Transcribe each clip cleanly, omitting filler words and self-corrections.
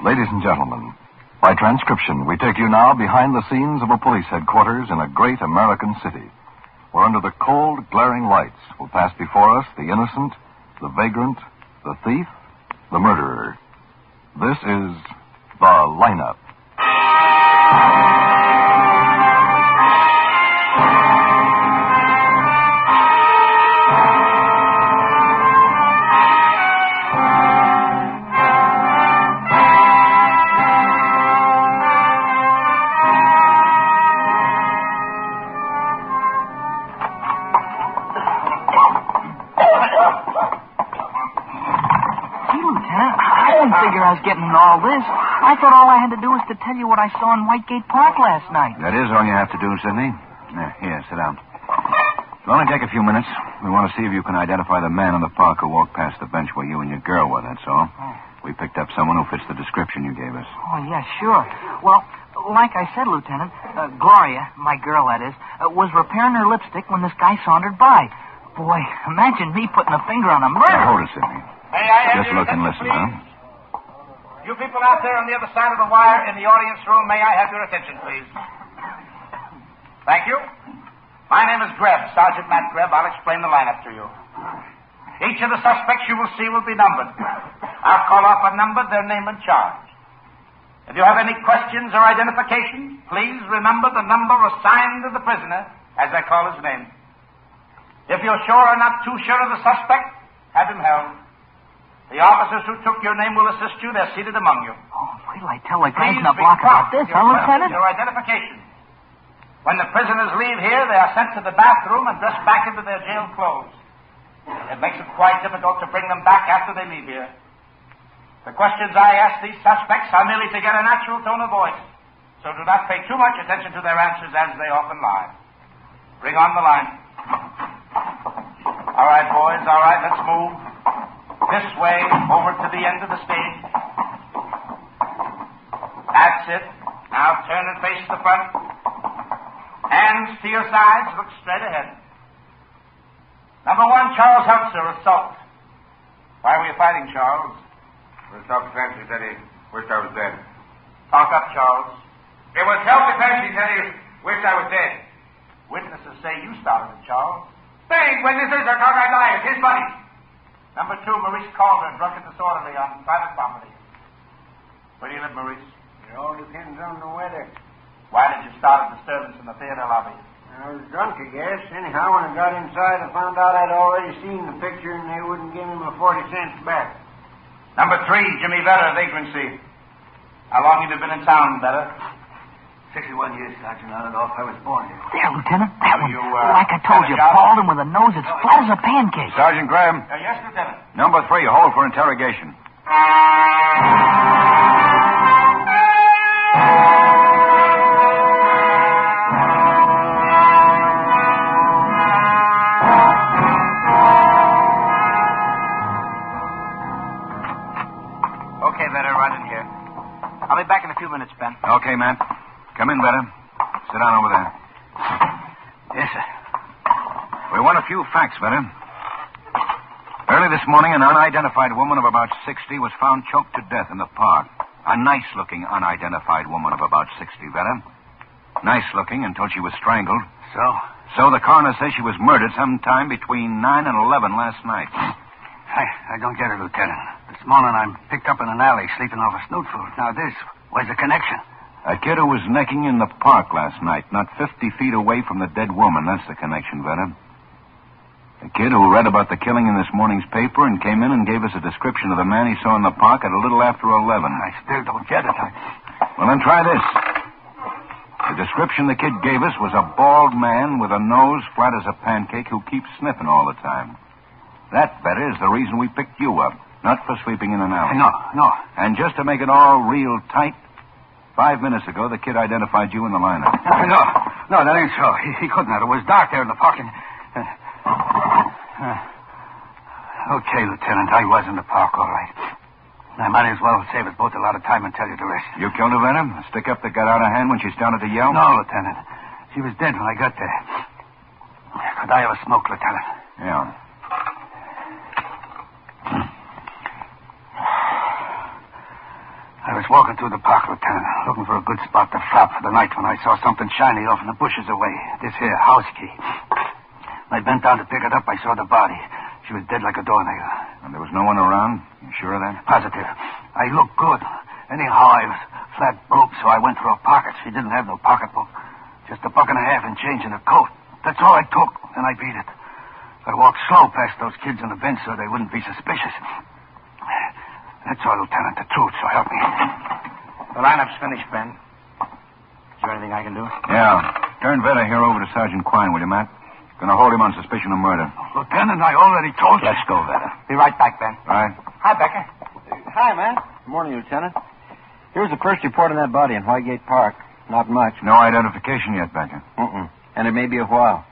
Ladies and gentlemen, by transcription, we take you now behind the scenes of a police headquarters in a great American city, where under the cold, glaring lights will pass before us the innocent, the vagrant, the thief, the murderer. This is The Lineup. I was getting into all this. I thought all I had to do was to tell you what I saw in Whitegate Park last night. That is all you have to do, Sidney. Here, sit down. It'll only take a few minutes. We want to see if you can identify the man in the park who walked past the bench where you and your girl were, that's all. We picked up someone who fits the description you gave us. Oh, yeah, sure. Well, like I said, Lieutenant, Gloria, my girl that is, was repairing her lipstick when this guy sauntered by. Boy, imagine me putting a finger on a murder. Now, hold it, Sidney. May I have Just your look and attention, listen, please? huh? You people out there on the other side of the wire in the audience room, may I have your attention, please? Thank you. My name is Greb, Sergeant Matt Greb. I'll explain the lineup to you. Each of the suspects you will see will be numbered. I'll call off a number, their name and charge. If you have any questions or identification, please remember the number assigned to the prisoner as I call his name. If you're sure or not too sure of the suspect, have him held. The officers who took your name will assist you. They're seated among you. Oh, wait till I tell the guys in Please the be block about prompt. this, huh, Lieutenant? Your identification. When the prisoners leave here, they are sent to the bathroom and dressed back into their jail clothes. It makes it quite difficult to bring them back after they leave here. The questions I ask these suspects are merely to get a natural tone of voice, so do not pay too much attention to their answers as they often lie. Bring on the line. All right, boys, all right, let's move. This way, over to the end of the stage. That's it. Now turn and face the front. Hands to your sides, look straight ahead. Number 1, Charles Heltzer, assault. Why were you fighting, Charles? The self-defense, he said he wished I was dead. Talk up, Charles. It was self-defense, he said he wished I was dead. Witnesses say you started it, Charles. Bang! Witnesses are cockeyed liars. His buddy. Number 2, Maurice Calder, drunken disorderly on private property. Where do you live, Maurice? It all depends on the weather. Why did you start a disturbance in the theater lobby? I was drunk, I guess. Anyhow, when I got inside, I found out I'd already seen the picture and they wouldn't give me my 40 cents back. Number 3, Jimmy Vetter, vagrancy. How long have you been in town, Vetter? 61 years, Sergeant. I don't know if I was born here. There, Lieutenant. That one. You, like I told got a you, job? bald and with a nose as flat as a pancake. Sergeant Greb. Yes, Lieutenant. Number 3, hold for interrogation. Okay, Vetter, right in here. I'll be back in a few minutes, Ben. Okay, Matt. Come in, Vetter. Sit down over there. Yes, sir. We want a few facts, Vetter. Early this morning, an unidentified woman of about 60 was found choked to death in the park. A nice-looking unidentified woman of about 60, Vetter. Nice-looking until she was strangled. So the coroner says she was murdered sometime between 9 and 11 last night. I don't get it, Lieutenant. This morning I'm picked up in an alley sleeping off a snoot food. Now this, where's the connection? A kid who was necking in the park last night, not 50 feet away from the dead woman. That's the connection, Vetter. A kid who read about the killing in this morning's paper and came in and gave us a description of the man he saw in the park at a little after 11. I still don't get it. Well, then try this. The description the kid gave us was a bald man with a nose flat as a pancake who keeps sniffing all the time. That, Vetter, is the reason we picked you up, not for sleeping in an alley. No. And just to make it all real tight, 5 minutes ago, the kid identified you in the lineup. No, that ain't so. He couldn't have. It was dark there in the park. Okay, Lieutenant, I was in the park, all right. I might as well save us both a lot of time and tell you the rest. You killed her, Vetter? A stick-up that got out of hand when she started to yell? No, Lieutenant. She was dead when I got there. Could I have a smoke, Lieutenant? Yeah. I was walking through the park, Lieutenant, looking for a good spot to flop for the night when I saw something shiny off in the bushes away. This here house key. When I bent down to pick it up, I saw the body. She was dead like a doornail. And there was no one around? You sure of that? Positive. I looked good. Anyhow, I was flat broke, so I went for her pocket. She didn't have no pocketbook. Just $1.50 in change in her coat. That's all I took, and I beat it. I walked slow past those kids on the bench so they wouldn't be suspicious. That's all, Lieutenant. The truth, so help me. The lineup's finished, Ben. Is there anything I can do? Yeah. Turn Veta here over to Sergeant Quine, will you, Matt? Gonna hold him on suspicion of murder. Lieutenant, I already told you. Let's go, Veta. Be right back, Ben. Right. Hi, Becker. Hi, man. Good morning, Lieutenant. Here's the first report on that body in Whitegate Park. Not much. No identification yet, Becker. And it may be a while.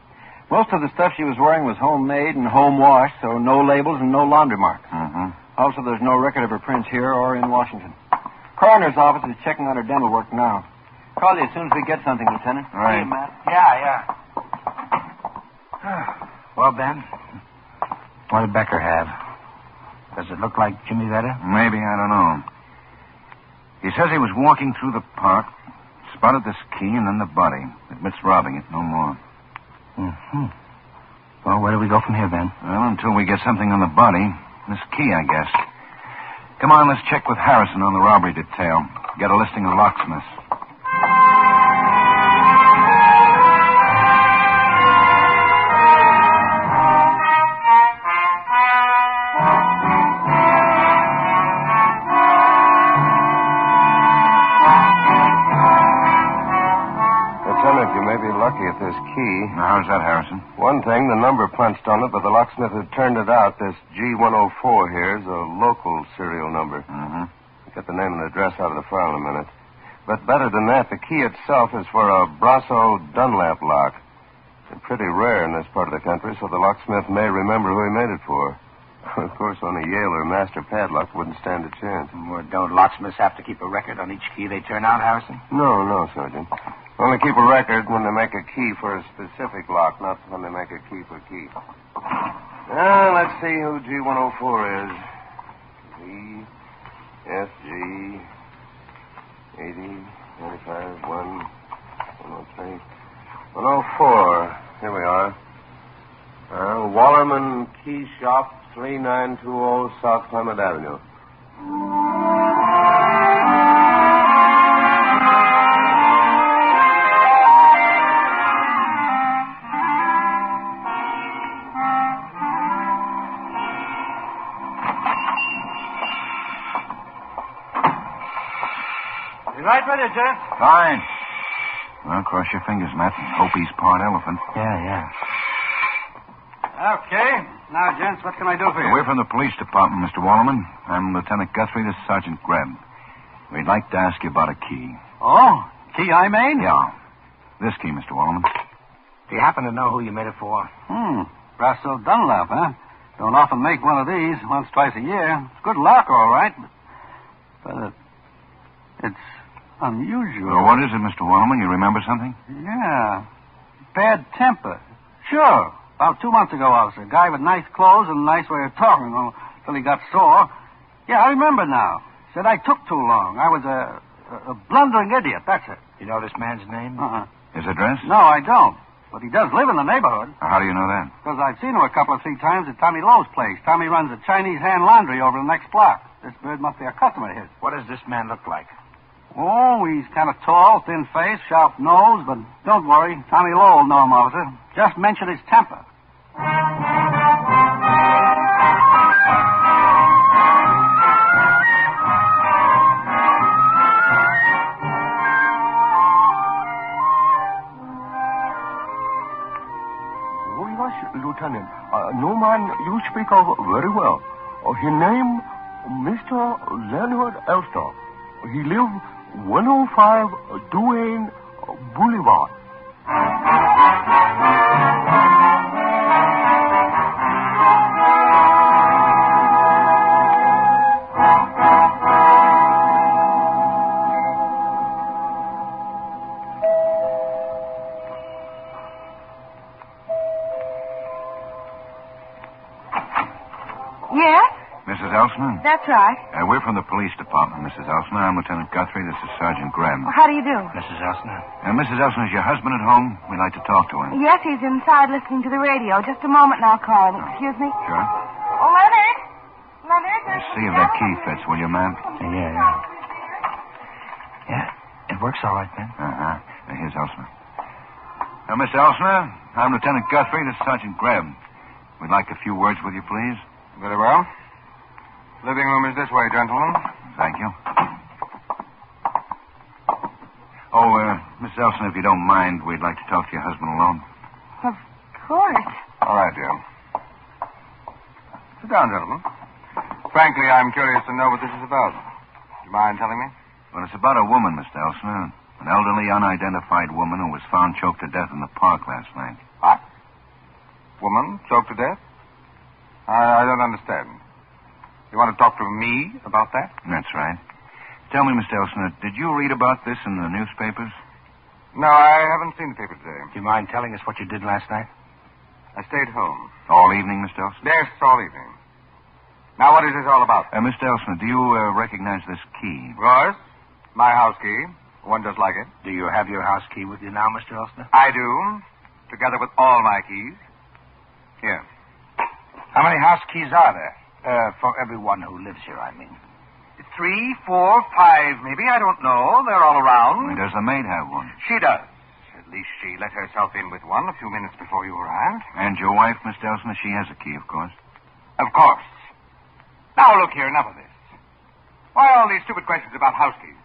Most of the stuff she was wearing was homemade and home washed, so no labels and no laundry marks. Also, there's no record of her prints here or in Washington. Coroner's office is checking on her dental work now. Call you as soon as we get something, Lieutenant. Right. Hey, Matt. Yeah. Well, Ben, what did Becker have? Does it look like Jimmy Veta? Maybe, I don't know. He says he was walking through the park, spotted this key and then the body. Admits robbing it, no more. Well, where do we go from here, Ben? Well, until we get something on the body. This key, I guess. Come on, let's check with Harrison on the robbery detail. Get a listing of locksmiths. Lieutenant, you may be lucky at this key. Now, how's that, Harrison? One thing, the number punched on it, but the locksmith had turned it out. This G104 here is a local serial number. I'll get the name and address out of the file in a minute. But better than that, the key itself is for a Brasso Dunlap lock. They're pretty rare in this part of the country, so the locksmith may remember who he made it for. Of course, on a Yale or Master padlock wouldn't stand a chance. Well, don't locksmiths have to keep a record on each key they turn out, Harrison? No, Sergeant. Only keep a record when they make a key for a specific lock, not when they make a key for key. Now, let's see who G104 is. V, S, G, 80, 95, 1, 103, 104. Here we are. Wallerman Key Shop, 3920 South Clement Avenue. Right with you, Jeff. Fine. Well, cross your fingers, Matt. Hope he's part elephant. Yeah. Okay. Now, gents, what can I do for you? We're from the police department, Mr. Wallerman. I'm Lieutenant Guthrie. This is Sergeant Greb. We'd like to ask you about a key. Oh, key I made? Yeah. This key, Mr. Wallerman. Do you happen to know who you made it for? Brasso Dunlap, huh? Don't often make one of these, once, twice a year. It's good luck, all right. But it's unusual. Well, what is it, Mr. Wallerman? You remember something? Yeah. Bad temper. Sure. About 2 months ago, officer. A guy with nice clothes and a nice way of talking until he got sore. Yeah, I remember now. Said I took too long. I was a blundering idiot, that's it. You know this man's name? His address? No, I don't. But he does live in the neighborhood. How do you know that? Because I've seen him a couple of 3 times at Tommy Lowe's place. Tommy runs a Chinese hand laundry over the next block. This bird must be a customer of his. What does this man look like? Oh, he's kind of tall, thin face, sharp nose, but don't worry. Tommy Lowe will know him, officer. Just mention his temper. Oh, yes, Lieutenant. No man you speak of very well. His name, Mr. Leonard Elster. He live 105 Duane Boulevard. Yes? Mrs. Elster? Elsner? That's right. We're from the police department, Mrs. Elsner. I'm Lieutenant Guthrie. This is Sergeant Greb. Well, how do you do? Mrs. Elsner. Mrs. Elsner, is your husband at home? We'd like to talk to him. Yes, he's inside listening to the radio. Just a moment and I'll call him. Excuse me. Sure. Oh, Leonard! Leonard! See if that key fits, will you, ma'am? Yeah, it works all right, Ben. Uh-huh. Here's Elsner. Miss Elsner, I'm Lieutenant Guthrie. This is Sergeant Greb. We'd like a few words with you, please. Very well. Living room is this way, gentlemen. Thank you. Oh, Miss Elsner, if you don't mind, we'd like to talk to your husband alone. Of course. All right, dear. Sit down, gentlemen. Frankly, I'm curious to know what this is about. Do you mind telling me? Well, it's about a woman, Mr. Elsner. An elderly, unidentified woman who was found choked to death in the park last night. What? Woman choked to death? I don't understand. You want to talk to me about that? That's right. Tell me, Mr. Elsner, did you read about this in the newspapers? No, I haven't seen the paper today. Do you mind telling us what you did last night? I stayed home. All evening, Mr. Elsner? Yes, all evening. Now, what is this all about? Mr. Elsner, do you recognize this key? Of course. My house key. One just like it. Do you have your house key with you now, Mr. Elsner? I do. Together with all my keys. Here. How many house keys are there? For everyone who lives here, I mean. 3, 4, 5, maybe. I don't know. They're all around. Does the maid have one? She does. At least she let herself in with one a few minutes before you arrived. And your wife, Mr. Elsner, she has a key, of course. Of course. Now, look here, enough of this. Why all these stupid questions about house keys?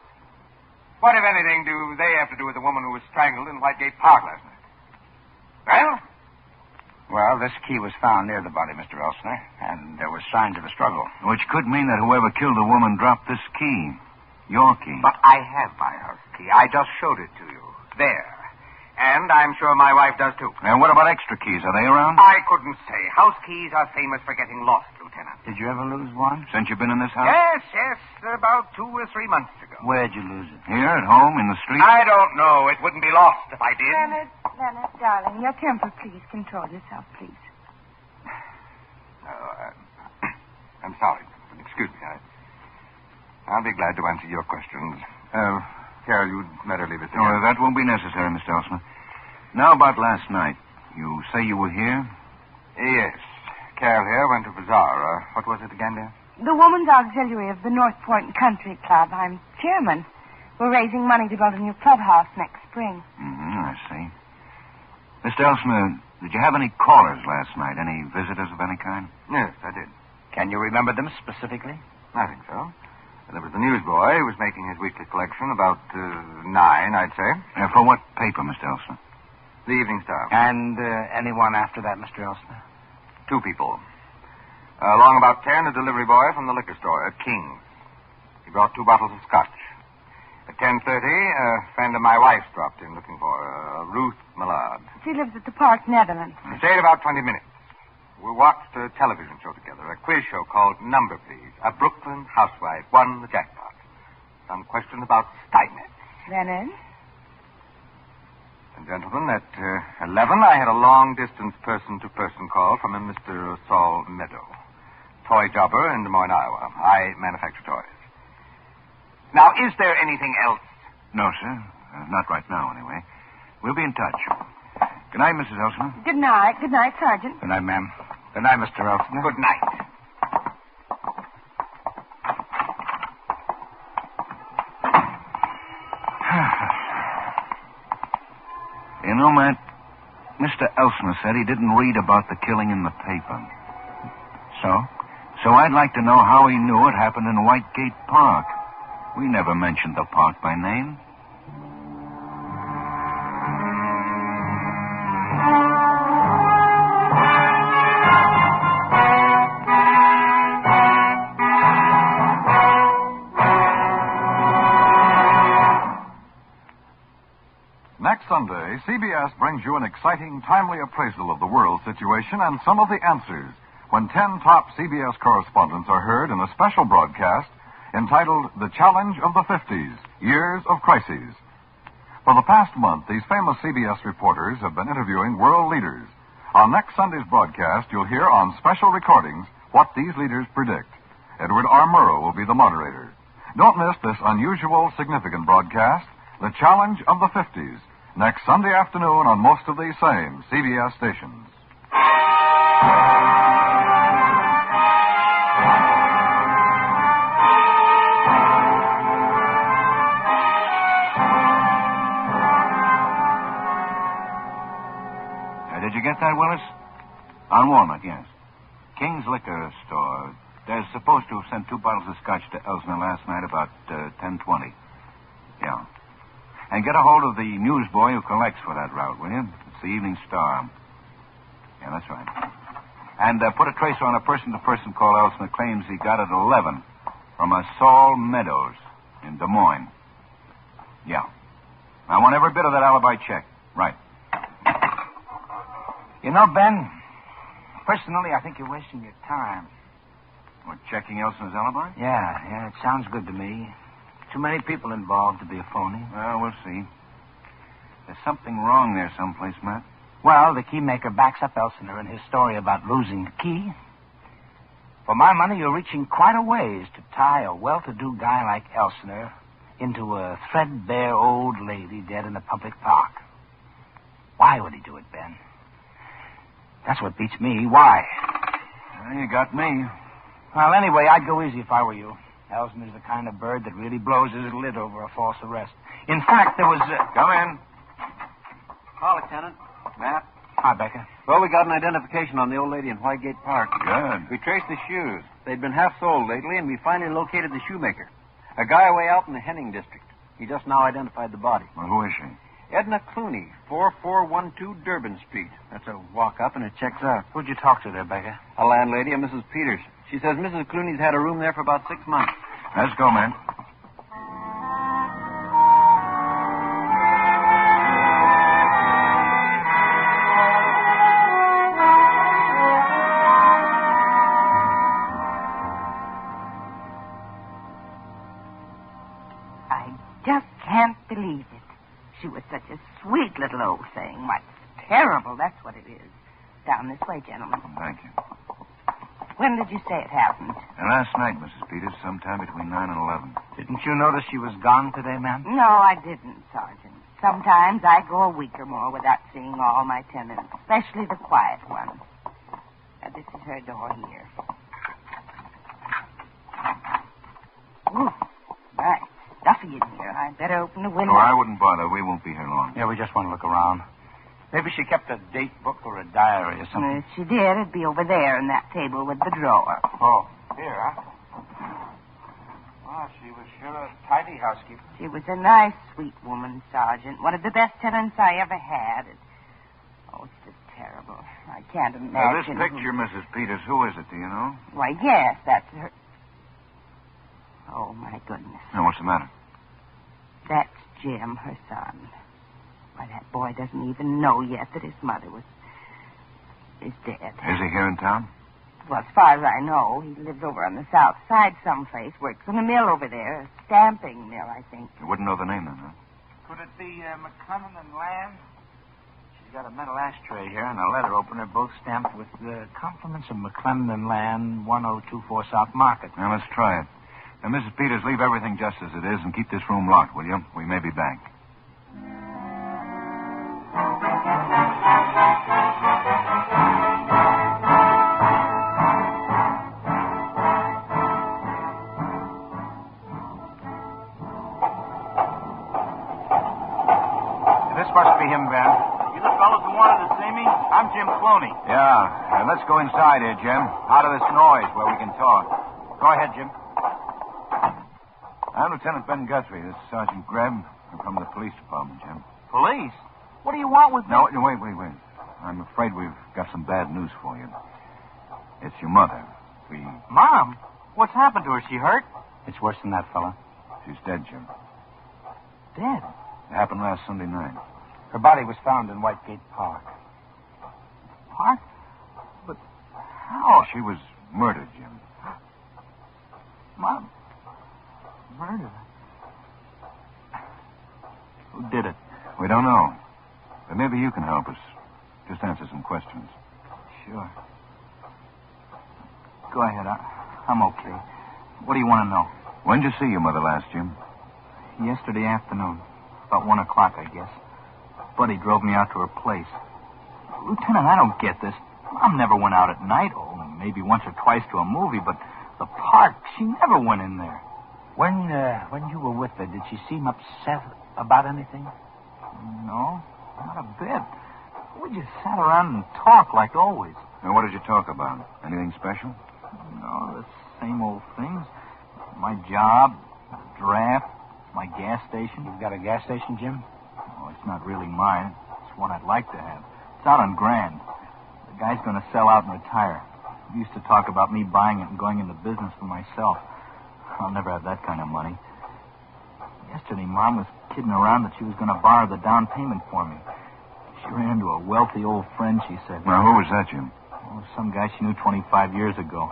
What, if anything, do they have to do with the woman who was strangled in Whitegate Park last night? Well? Well, this key was found near the body, Mr. Elsner, and there were signs of a struggle. Which could mean that whoever killed the woman dropped this key. Your key. But I have my house key. I just showed it to you. There. And I'm sure my wife does, too. And what about extra keys? Are they around? I couldn't say. House keys are famous for getting lost, Lieutenant. Did you ever lose one? Since you've been in this house? Yes. About 2 or 3 months ago. Where'd you lose it? Here, at home, in the street? I don't know. It wouldn't be lost if I did. Leonard, darling, your temper, please. Control yourself, please. No, I'm sorry. Excuse me. I'll be glad to answer your questions. Carol, you'd better leave it there. Oh, that won't be necessary, Mr. Elsner. Now, about last night. You say you were here? Yes. Carol here went to bazaar. What was it again, dear? The Woman's Auxiliary of the North Point Country Club. I'm chairman. We're raising money to build a new clubhouse next spring. I see. Mr. Elsner, did you have any callers last night? Any visitors of any kind? Yes, I did. Can you remember them specifically? I think so. There was the newsboy who was making his weekly collection, about 9, I'd say. For what paper, Mr. Elsner? The Evening Star. And anyone after that, Mr. Elsner? 2 people. Along about 10, a delivery boy from the liquor store at King's. He brought 2 bottles of scotch. At 10:30, a friend of my wife's dropped in looking for her, Ruth Millard. She lives at the Park, Netherlands. He stayed about 20 minutes. We watched a television show together, a quiz show called Number Please. A Brooklyn housewife won the jackpot. Some question about Steinmetz. Leonard? And gentlemen, at 11, I had a long-distance person-to-person call from a Mr. Saul Meadow, toy jobber in Des Moines, Iowa. I manufacture toys. Now, is there anything else? No, sir. Not right now, anyway. We'll be in touch. Good night, Mrs. Elsner. Good night. Good night, Sergeant. Good night, ma'am. Good night, Mr. Elsner. Good night. You know, Matt, Mr. Elsner said he didn't read about the killing in the paper. So? So I'd like to know how he knew it happened in Whitegate Park. We never mentioned the park by name. Next Sunday, CBS brings you an exciting, timely appraisal of the world situation and some of the answers when 10 top CBS correspondents are heard in a special broadcast entitled The Challenge of the 50s, Years of Crises. For the past month, these famous CBS reporters have been interviewing world leaders. On next Sunday's broadcast, you'll hear on special recordings what these leaders predict. Edward R. Murrow will be the moderator. Don't miss this unusual, significant broadcast, The Challenge of the 50s, next Sunday afternoon on most of these same CBS stations. Did you get that, Willis? On Walnut, yes. King's Liquor Store. They're supposed to have sent 2 bottles of scotch to Elsner last night about 10:20. Yeah. And get a hold of the newsboy who collects for that route, will you? It's the Evening Star. Yeah, that's right. And put a tracer on a person-to-person call Elsner claims he got at 11 from a Saul Meadows in Des Moines. Yeah. I want every bit of that alibi check. Right. You know, Ben, personally, I think you're wasting your time. What, checking Elsner's alibi? Yeah, it sounds good to me. Too many people involved to be a phony. Well, we'll see. There's something wrong there someplace, Matt. Well, the keymaker backs up Elsinore in his story about losing the key. For my money, you're reaching quite a ways to tie a well-to-do guy like Elsinore into a threadbare old lady dead in a public park. Why would he do it, Ben? That's what beats me. Why? Well, you got me. Well, anyway, I'd go easy if I were you. Elsinore is the kind of bird that really blows his lid over a false arrest. In fact, there was... Come in. Call, Lieutenant. Matt. Hi, Becca. Well, we got an identification on the old lady in Whitegate Park. Good. We traced the shoes. They'd been half sold lately, and we finally located the shoemaker. A guy away out in the Henning district. He just now identified the body. Well, who is she? Edna Clooney, 4412 Durban Street. That's a walk up, and it checks out. Who'd you talk to there, Becca? A landlady, a Mrs. Peters. She says Mrs. Clooney's had a room there for about 6 months. Let's go, man. I just can't believe it. She was such a sweet little old thing. Why, it's terrible, that's what it is. Down this way, gentlemen. Thank you. When did you say it happened? Last night, Mrs. Peters, sometime between 9 and 11. Didn't you notice she was gone today, ma'am? No, I didn't, Sergeant. Sometimes I go a week or more without seeing all my tenants, especially the quiet ones. Now, this is her door here. Ooh, right. Stuffy in here. I'd better open the window. Oh, I wouldn't bother. We won't be here long. Yeah, we just want to look around. Maybe she kept a date book or a diary or something. If she did, it'd be over there in that table with the drawer. Oh, here, huh? Well, she was sure a tidy housekeeper. She was a nice, sweet woman, Sergeant. One of the best tenants I ever had. Oh, it's just terrible. I can't imagine. Now, this picture, Mrs. Peters, who is it, do you know? Why, yes, that's her. Oh, my goodness. Now, what's the matter? That's Jim, her son. Why, that boy doesn't even know yet that his mother is dead. Is he here in town? Well, as far as I know, he lives over on the south side someplace. Works in a mill over there. A stamping mill, I think. You wouldn't know the name then, huh? Could it be McClellan and Lamb? She's got a metal ashtray here and a letter opener, both stamped with the compliments of McClellan and Lamb, 1024 South Market. Now, let's try it. Now, Mrs. Peters, leave everything just as it is and keep this room locked, will you? We may be back. This must be him, Ben. You the fellow who wanted to see me? I'm Jim Clooney. Yeah. Let's go inside here, Jim. Out of this noise where we can talk. Go ahead, Jim. I'm Lieutenant Ben Guthrie. This is Sergeant Greb. I'm from the police department, Jim. Police? What do you want with me? No, wait. I'm afraid we've got some bad news for you. It's your mother. Mom? What's happened to her? She hurt? It's worse than that, fella. She's dead, Jim. Dead? It happened last Sunday night. Her body was found in Whitegate Park. Park? But how? She was murdered, Jim. Mom? Murder? Who did it? We don't know. But maybe you can help us. Just answer some questions. Sure. Go ahead. I'm okay. What do you want to know? When did you see your mother last, Jim? Yesterday afternoon. About 1 o'clock, I guess. Buddy drove me out to her place. Lieutenant, I don't get this. Mom never went out at night. Oh, maybe once or twice to a movie, but the park, she never went in there. When you were with her, did she seem upset about anything? No, not a bit. We just sat around and talked like always. And what did you talk about? Anything special? No, the same old things. My job, draft, my gas station. You've got a gas station, Jim? Oh, it's not really mine. It's one I'd like to have. It's out on Grand. The guy's going to sell out and retire. He used to talk about me buying it and going into business for myself. I'll never have that kind of money. Yesterday, Mom was kidding around that she was going to borrow the down payment for me. She ran into a wealthy old friend, she said. Now, who was that, Jim? Oh, some guy she knew 25 years ago.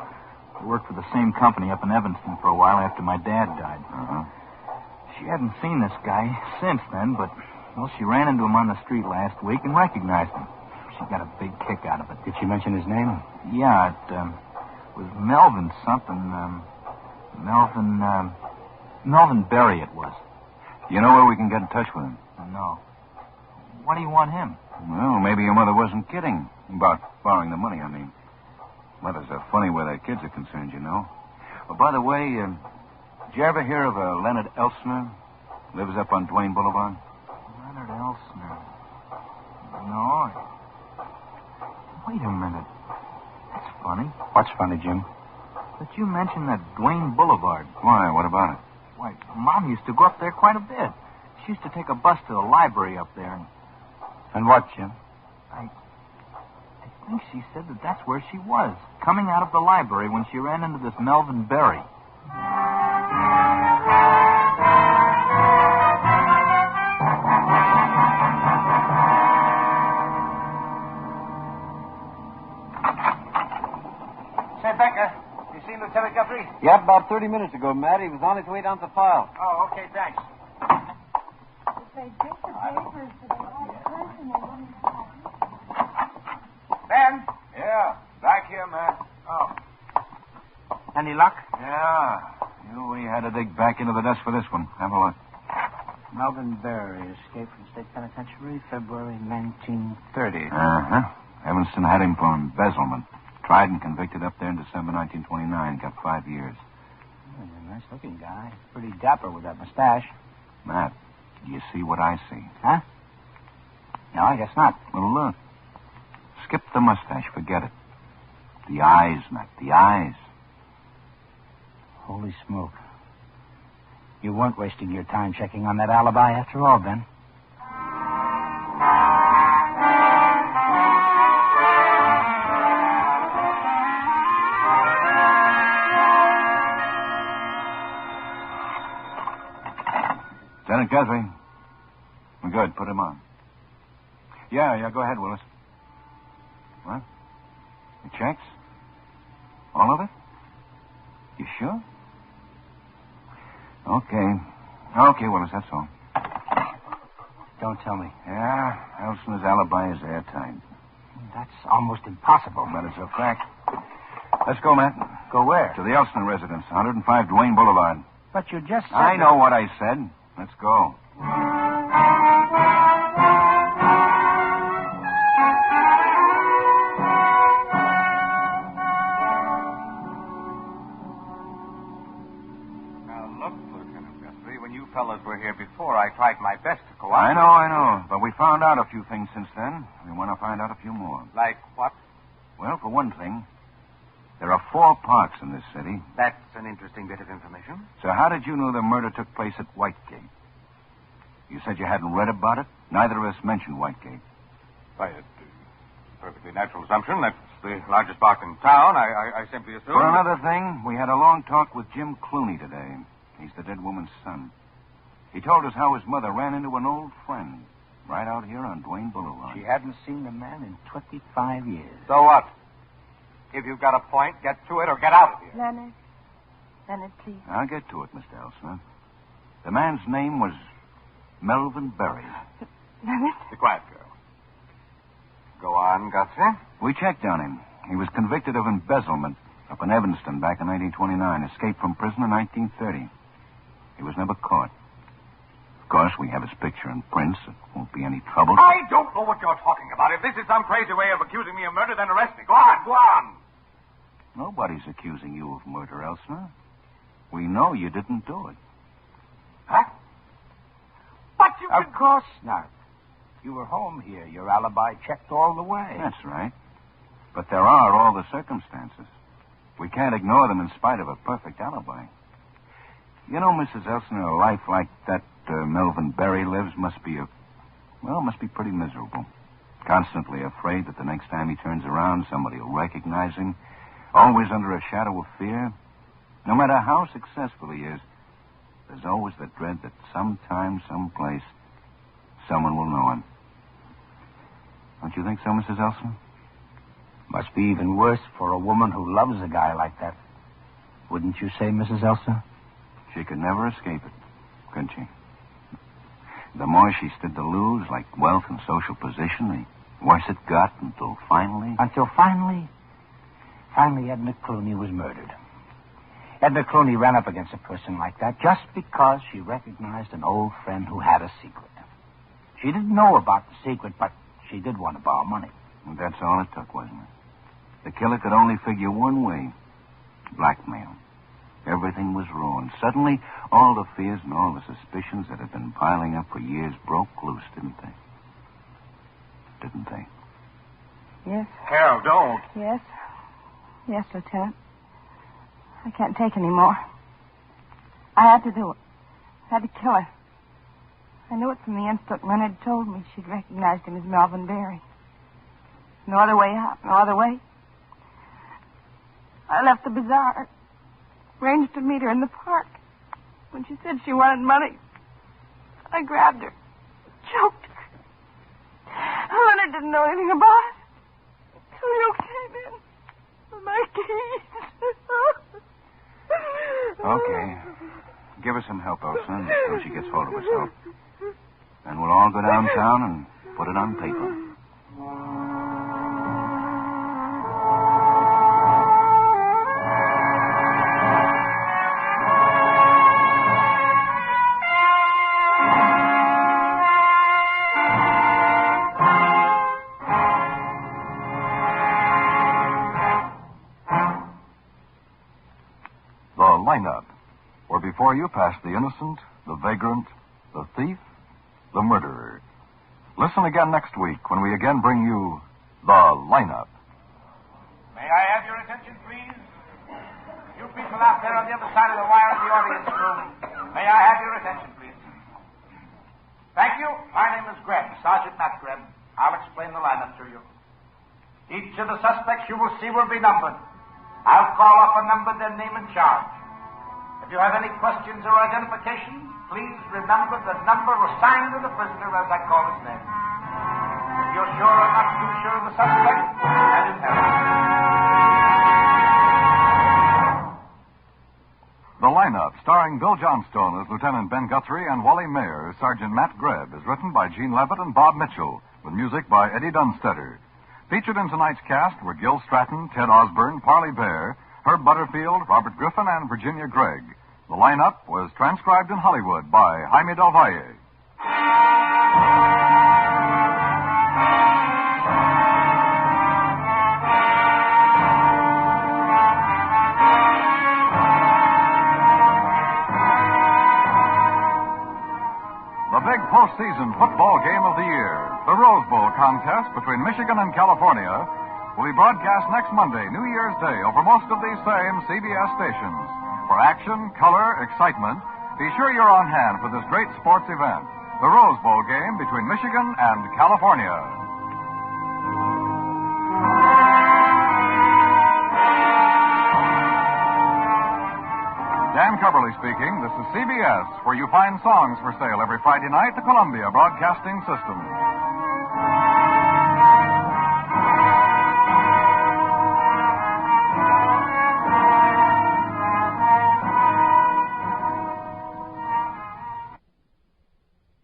He worked for the same company up in Evanston for a while after my dad died. Uh-huh. She hadn't seen this guy since then, but, well, she ran into him on the street last week and recognized him. She got a big kick out of it. Did she mention his name? Yeah, it was Melvin something. Melvin Berry it was. You know where we can get in touch with him? No. Why do you want him? Well, maybe your mother wasn't kidding about borrowing the money, I mean. Mothers are funny where their kids are concerned, you know. Well, by the way, did you ever hear of a Leonard Elsner? Lives up on Duane Boulevard? Leonard Elsner? No. Wait a minute. That's funny. What's funny, Jim? That you mentioned that Duane Boulevard. Why? What about it? Why, Mom used to go up there quite a bit. She used to take a bus to the library up there. And what, Jim? I think she said that that's where she was, coming out of the library when she ran into this Melvin Berry. Say, Becca, you seen Lieutenant Guthrie? Yep, about 30 minutes ago, Matt. He was on his way down to the file. Oh, okay, thanks. Ben? Yeah, back here, Matt. Oh. Any luck? Yeah. We had to dig back into the desk for this one. Have a look. Melvin Berry escaped from state penitentiary February 1930. Uh-huh. Evanston had him for embezzlement. Tried and convicted up there in December 1929. Got 5 years. He's a nice-looking guy. Pretty dapper with that mustache. Matt, do you see what I see? Huh? No, I guess not. Well, look. Skip the mustache. Forget it. The eyes, Matt. The eyes. Holy smoke. You weren't wasting your time checking on that alibi after all, Ben. Lieutenant Guthrie. Good. Put him on. Yeah, go ahead, Willis. What? The checks? All of it? You sure? Okay, Willis, that's all. Don't tell me. Yeah, Elson's alibi is airtight. That's almost impossible. But it's a fact. Let's go, Matt. Go where? To the Elston residence, 105 Duane Boulevard. But you just said I know what I said. Let's go. Fellows were here before. I tried my best to cooperate. I know. But we found out a few things since then. We want to find out a few more. Like what? Well, for one thing, there are 4 parks in this city. That's an interesting bit of information. So how did you know the murder took place at Whitegate? You said you hadn't read about it. Neither of us mentioned Whitegate. Why, it's a perfectly natural assumption. That's the largest park in town. I simply assumed... For another thing, we had a long talk with Jim Clooney today. He's the dead woman's son. He told us how his mother ran into an old friend right out here on Duane Boulevard. She hadn't seen the man in 25 years. So what? If you've got a point, get to it or get out of here. Leonard, please. I'll get to it, Mr. Elsner. The man's name was Melvin Berry. Leonard? Be quiet, girl. Go on, Guthrie. We checked on him. He was convicted of embezzlement. Up in Evanston back in 1929. Escaped from prison in 1930. He was never caught. Of course, we have his picture and prints. It won't be any trouble. I don't know what you're talking about. If this is some crazy way of accusing me of murder, then arrest me. Go on, go on. Nobody's accusing you of murder, Elsa. We know you didn't do it. Huh? But you... Of course not. You were home here. Your alibi checked all the way. That's right. But there are all the circumstances. We can't ignore them in spite of a perfect alibi. You know, Mrs. Elson, a life like that Melvin Berry lives must be pretty miserable. Constantly afraid that the next time he turns around, somebody will recognize him. Always under a shadow of fear. No matter how successful he is, there's always the dread that sometime, someplace, someone will know him. Don't you think so, Mrs. Elson? Must be even worse for a woman who loves a guy like that. Wouldn't you say, Mrs. Elsa? She could never escape it, could she? The more she stood to lose, like wealth and social position, the worse it got until finally... Finally, Edna Clooney was murdered. Edna Clooney ran up against a person like that just because she recognized an old friend who had a secret. She didn't know about the secret, but she did want to borrow money. And that's all it took, wasn't it? The killer could only figure one way. Blackmail. Everything was ruined. Suddenly, all the fears and all the suspicions that had been piling up for years broke loose, didn't they? Didn't they? Yes. Hell, don't. Yes. Yes, Lieutenant. I can't take any more. I had to do it. I had to kill her. I knew it from the instant Leonard told me she'd recognized him as Melvin Berry. No other way out, no other way. I left the bazaar, arranged to meet her in the park. When she said she wanted money, I grabbed her, choked her. Leonard didn't know anything about it until you came in with my keys. Okay. Give her some help, Elsa, until she gets hold of herself. Then we'll all go downtown and put it on paper. Where before you passed the innocent, the vagrant, the thief, the murderer. Listen again next week when we again bring you The Lineup. May I have your attention, please? You people out there on the other side of the wire in the audience room, may I have your attention, please? Thank you. My name is Greb, Sergeant Matt Greb. I'll explain the lineup to you. Each of the suspects you will see will be numbered. I'll call up a number, their name and charge. If you have any questions or identification, please remember the number assigned to the prisoner as I call his name. If you're sure or not too sure of the suspect, that is The Lineup, starring Bill Johnstone as Lieutenant Ben Guthrie and Wally Maher as Sergeant Matt Greb, is written by Gene Levitt and Bob Mitchell, with music by Eddie Dunstetter. Featured in tonight's cast were Gil Stratton, Ted Osborne, Parley Bear, Herb Butterfield, Robert Griffin, and Virginia Gregg. The Lineup was transcribed in Hollywood by Jaime Del Valle. The big postseason football game of the year, the Rose Bowl contest between Michigan and California, will be broadcast next Monday, New Year's Day, over most of these same CBS stations. For action, color, excitement, be sure you're on hand for this great sports event, the Rose Bowl game between Michigan and California. Dan Coverly speaking. This is CBS, where you find songs for sale every Friday night, the Columbia Broadcasting System.